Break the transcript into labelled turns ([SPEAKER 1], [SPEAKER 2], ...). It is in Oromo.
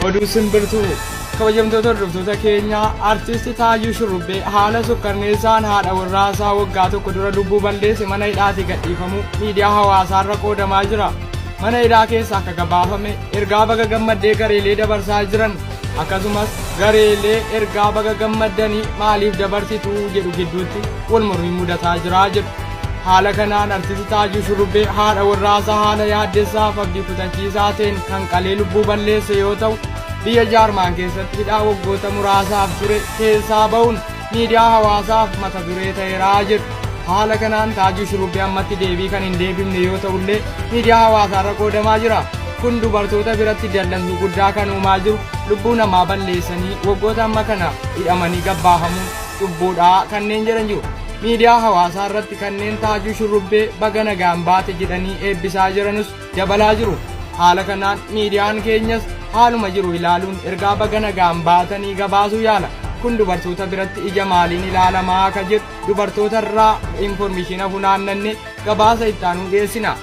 [SPEAKER 1] oduu simbirtuu kabajamtoota hordoftoota keenyaa artisti Taajuu Shurrubbee haala sukkanneessaan haadha warraasaa waggaa tokko dura lubbuu balleesse mana hidhaatii gadhiifamuu miidiyaa hawaasaarra qoodamaa jira. Mana hidhaa keessa akka gabaafame ergaa baga gammaddee gareelee dabarsaa jiran akkasumas gareelee ergaa baga gammaddanii maaliif dabarsituu jedhu gidduutti wal mormii mudataa jira jedhu. Haala kanaan artisti Taajuu Shurrubbee haadha warraasaa haala yaaddessaa fi abdii kutachiisaa ta'een kan qalee lubbuu balleesse yoo ta'u biyya Jaarman keessatti hidhaa waggoota muraasaaf ture keessaa ba'uun miidiyaa hawaasaaf mata duree ta'eeraa jedhu. Haala kanaan Taajuu Shurrubbee ammatti deebii kan hin deebifne yoo ta'ullee miidiyaa hawaasaarra qoodamaa jira. Kun dubartoota biratti dallantuu guddaa kan uumaa jiru lubbuu namaa balleessanii waggoota amma kana hidhamanii gabbaafamuun cubbuudhaa kanneen jedhan jiru. Miidiyaa hawaasaa irratti kanneen Taajuu Shurrubbee baga nagaan baate jedhanii eebbisaa jiranus dabalaa jiru. Haala kanaan miidiyaan keenyas haaluma jiru ilaaluun ergaa baga nagaan baatanii gabaasuu yaala. Kun dubartoota biratti ija maaliin ilaalamaa akka jedhu dubartoota irraa infoormeeshina funaannanne gabaasa itti aanuun dhiyeessina.